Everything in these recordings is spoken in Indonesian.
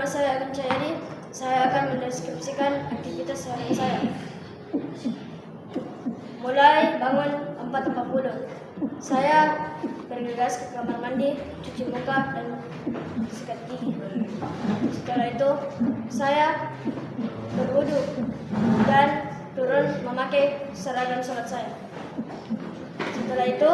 saya Agung Cahyadi, saya akan mendeskripsikan aktivitas sehari saya. Mulai bangun 4.40. Saya bergegas ke kamar mandi, cuci muka, dan sikat gigi. Setelah itu, saya berwudu dan turun memakai seragam sholat saya. Setelah itu,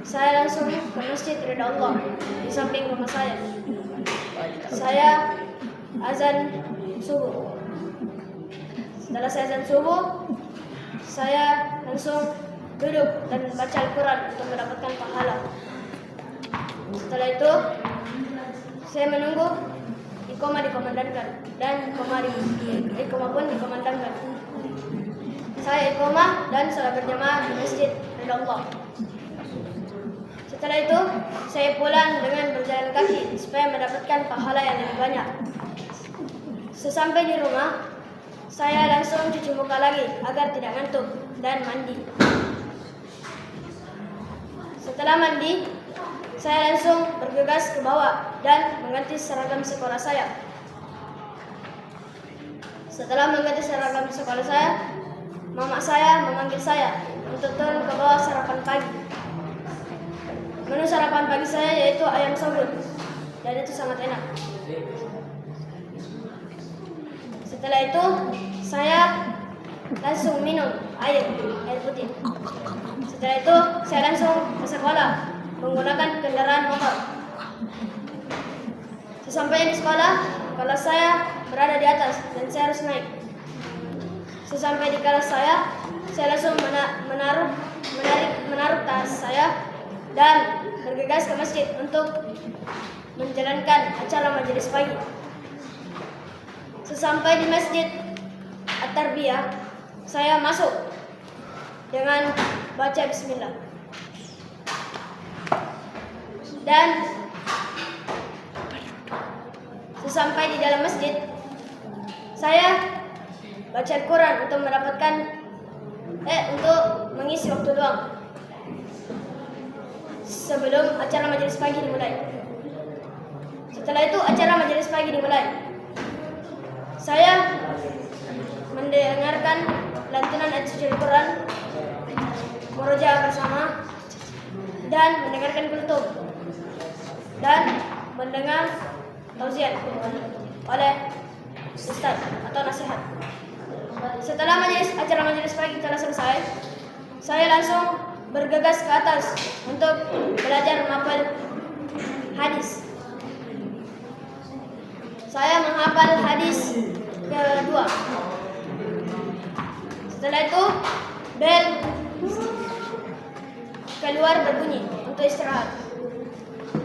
saya langsung ke Masjid Ridha Allah di samping rumah saya. Saya azan subuh. Setelah saya azan subuh, saya langsung duduk dan baca Al-Quran untuk mendapatkan pahala. Setelah itu, saya menunggu iqamah dikumandangkan dan iqamah pun dikumandangkan. Saya iqamah dan salat berjamaah di Masjid Ridha Allah. Setelah itu, saya pulang dengan berjalan kaki supaya mendapatkan pahala yang lebih banyak. Sesampai di rumah, saya langsung cuci muka lagi agar tidak ngantuk dan mandi. Setelah mandi, saya langsung bergegas ke bawah dan mengganti seragam sekolah saya. Setelah mengganti seragam sekolah saya, mama saya memanggil saya untuk turun ke bawah sarapan pagi. Menu sarapan pagi saya yaitu ayam sobun, dan itu sangat enak. Setelah itu, saya langsung minum air putih. Setelah itu, saya langsung ke sekolah menggunakan kendaraan motor. Sesampainya di sekolah, kelas saya berada di atas dan saya harus naik. Sesampai di kelas saya langsung menaruh tas saya dan bergegas ke masjid untuk menjalankan acara majelis pagi. Sesampai di masjid At-Tarbiyah, saya masuk dengan baca bismillah. Dan sesampai di dalam masjid, saya baca Al-Quran untuk untuk mengisi waktu luang sebelum acara majelis pagi dimulai. Setelah itu acara majelis pagi dimulai. Saya mendengarkan lantunan ayat suci Al-Quran, murojaah bersama, dan mendengarkan kultum dan mendengar tausiah oleh ustaz atau nasihat. Setelah acara majelis pagi telah selesai, saya langsung bergegas ke atas untuk belajar menghafal hadis. Saya menghafal hadis kedua. Setelah itu, bel keluar berbunyi untuk istirahat.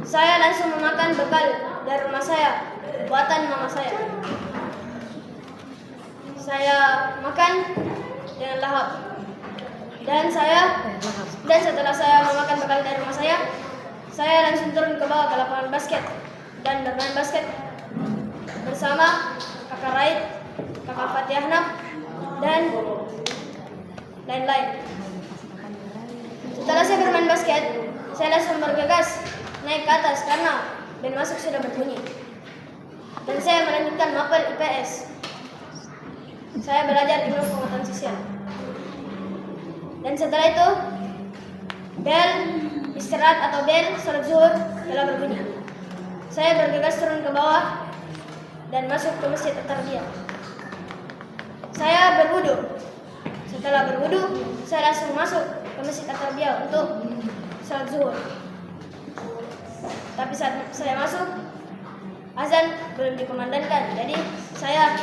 Saya langsung memakan bekal dari rumah saya, buatan mama saya. Saya makan dengan lahap. Dan setelah saya memakan bekal dari rumah saya langsung turun ke bawah ke lapangan basket dan bermain basket bersama kakak Raid, kakak Fatih Ahnaf, dan lain-lain. Setelah saya bermain basket, saya langsung bergegas naik ke atas karena bel masuk sudah berbunyi. Dan saya melanjutkan mapel IPS. Saya belajar ilmu pengetahuan sosial. Dan setelah itu, bel istirahat atau bel salat zuhur telah berbunyi. Saya bergegas turun ke bawah dan masuk ke Masjid At-Tarbiyah. Saya berwudu. Setelah berwudu, saya langsung masuk ke Masjid At-Tarbiyah untuk salat zuhur. Tapi saat saya masuk, azan belum dikumandangkan, jadi saya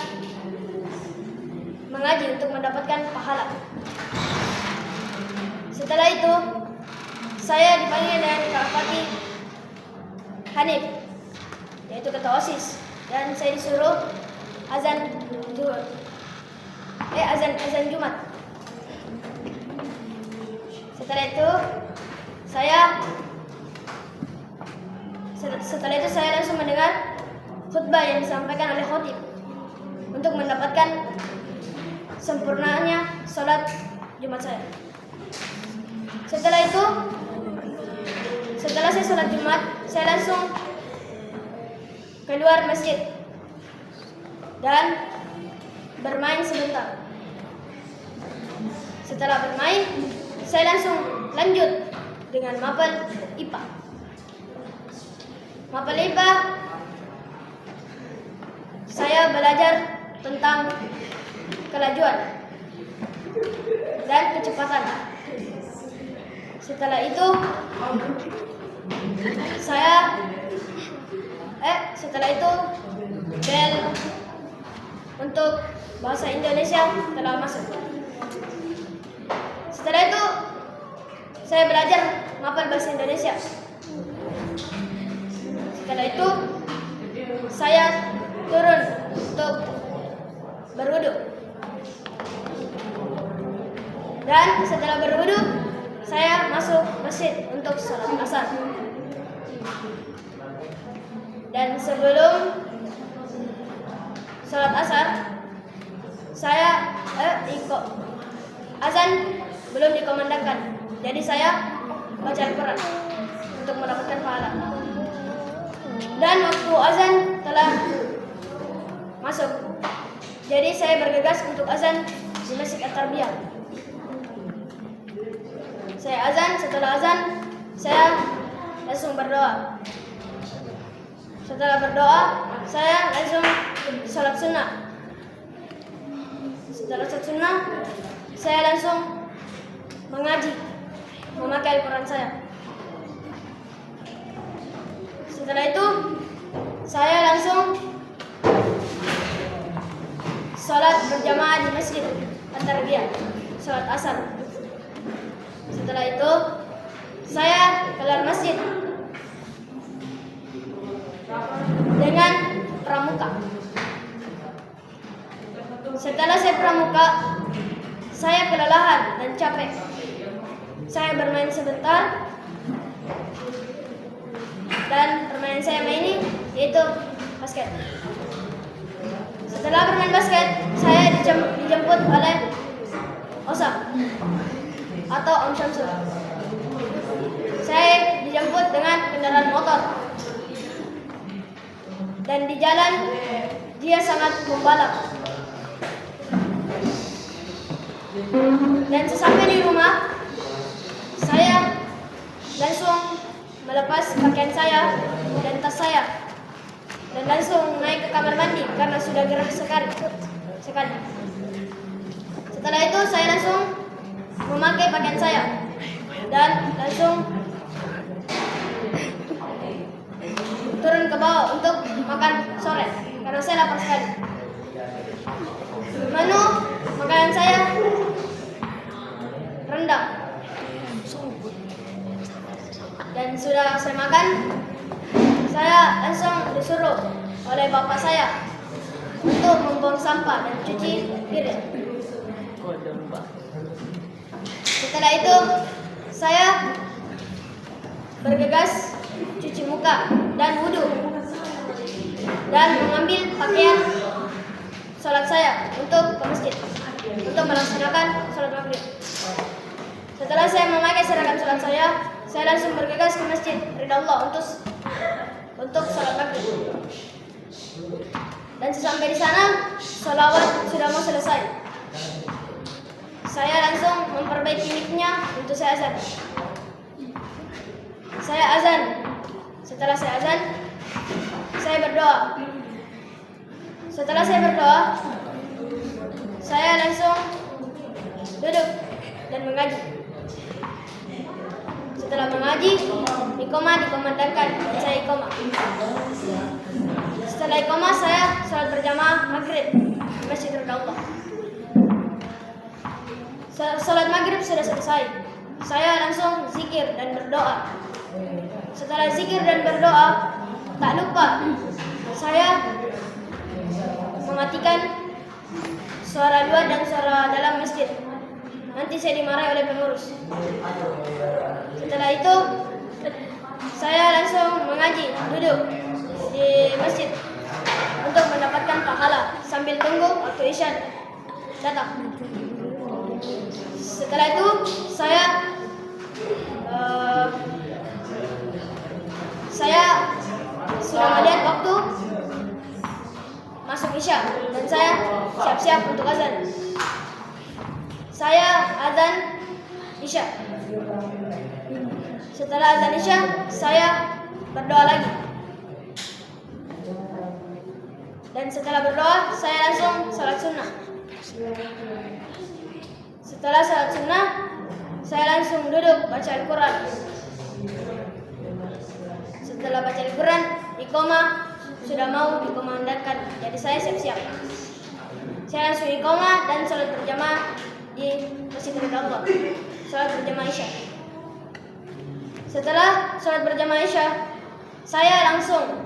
mengaji untuk mendapatkan pahala. Setelah itu, saya dipanggil dengan Kak Fatih Hanif, yaitu ketua OSIS, dan saya disuruh azan Jumat. Setelah itu, saya langsung mendengar khutbah yang disampaikan oleh khotib untuk mendapatkan sempurnanya sholat Jumat saya. Setelah saya sholat Jumat, saya langsung keluar masjid dan bermain sebentar. Setelah bermain, saya langsung lanjut dengan mapel IPA. Mapel IPA, saya belajar tentang kelajuan dan kecepatan. Setelah itu, bel untuk bahasa Indonesia telah masuk. Setelah itu, saya belajar mapel bahasa Indonesia. Setelah itu, saya turun untuk berwudu. Dan setelah berwudu, saya masuk masjid untuk sholat asar. Dan sebelum sholat asar, saya azan belum dikomandangkan. Jadi saya baca Al-Quran untuk mendapatkan pahala. Dan waktu azan telah masuk. Jadi saya bergegas untuk azan di Masjid At-Tarbiyah. Saya azan, setelah azan saya langsung berdoa. Setelah berdoa, saya langsung sholat sunnah. Setelah sholat sunnah, saya langsung mengaji, memakai Al-Quran saya. Setelah itu, saya langsung sholat berjamaah di Masjid At-Tarbiyah, sholat asar. Setelah itu, saya keluar masjid dengan pramuka. Setelah saya pramuka, saya kelelahan dan capek. Saya bermain sebentar, dan permainan saya maini yaitu basket. Setelah bermain basket, saya dijemput oleh Osam atau Om Syamsul. Saya dijemput dengan kendaraan motor. Dan di jalan dia sangat membalap. Dan sesampai di rumah, saya langsung melepas pakaian saya dan tas saya dan langsung naik ke kamar mandi karena sudah gerah sekali. Setelah itu saya langsung memakai pakaian saya dan langsung turun ke bawah untuk makan sore karena saya lapar sekali. Menu makanan saya rendang. Dan sudah saya makan, saya langsung disuruh oleh bapak saya untuk membuang sampah dan cuci piring. Setelah itu, saya bergegas cuci muka dan wudhu dan mengambil pakaian sholat saya untuk ke masjid untuk melaksanakan sholat maghrib. Setelah saya memakai seragam sholat saya langsung bergegas ke masjid ridha Allah untuk sholat maghrib. Dan sesampai di sana, sholawat sudah mau selesai. Saya langsung memperbaiki mic-nya untuk saya azan. Saya azan. Setelah saya azan, saya berdoa. Setelah saya berdoa, saya langsung duduk dan mengaji. Setelah mengaji, dikomandangkan, saya iqamah. Setelah iqamah, saya sholat berjamaah maghrib di Masjid Allah. Sholat maghrib sudah selesai. Saya langsung zikir dan berdoa. Setelah zikir dan berdoa, tak lupa saya mematikan suara luar dan suara dalam masjid. Nanti saya dimarahi oleh pengurus. Setelah itu, saya langsung mengaji, duduk di masjid untuk mendapatkan pahala sambil tunggu waktu isya datang. Setelah itu, saya sudah melihat waktu masuk isya dan saya siap-siap untuk azan. Saya azan isya. Setelah azan isya, saya berdoa lagi. Dan setelah berdoa, saya langsung salat sunnah. Setelah salat sunnah, saya langsung duduk baca Al-Quran. Setelah baca Al-Quran, iqamah sudah mau dikumandangkan, jadi saya siap-siap. Saya langsung iqamah dan salat berjamaah di Masjid Allah. Salat berjamaah isya. Setelah salat berjamaah isya, saya langsung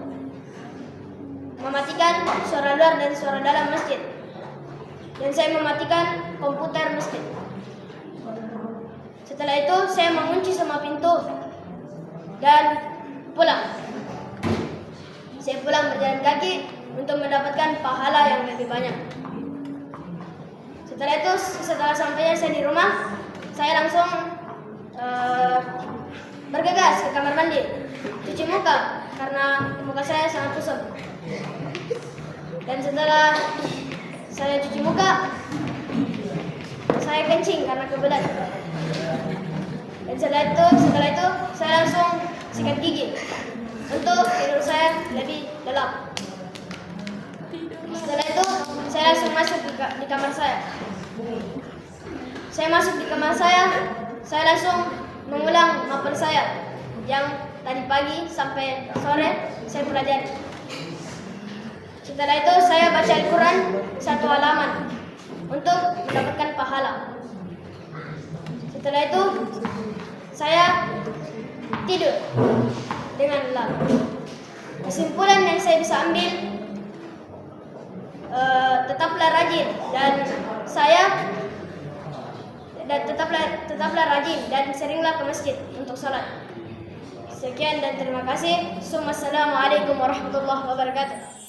mematikan suara luar dan suara dalam masjid. Dan saya mematikan komputer masjid. Setelah itu saya mengunci semua pintu dan pulang. Saya pulang berjalan kaki untuk mendapatkan pahala yang lebih banyak. Setelah itu, setelah sampainya saya di rumah, saya langsung bergegas ke kamar mandi, cuci muka karena muka saya sangat kusut. Dan setelah saya cuci muka, saya kencing karena kebelet. Dan setelah itu saya langsung sikat gigi untuk tidur saya lebih lelap. Setelah itu saya langsung masuk di kamar saya. Saya masuk di kamar saya langsung mengulang mapel saya yang tadi pagi sampai sore saya pelajari. Setelah itu saya baca Al-Quran 1 halaman untuk mendapatkan pahala. Setelah itu saya tidur dengan lelap. Kesimpulan yang saya bisa ambil, tetaplah rajin tetaplah rajin dan seringlah ke masjid untuk salat. Sekian dan terima kasih. Assalamualaikum warahmatullahi wabarakatuh.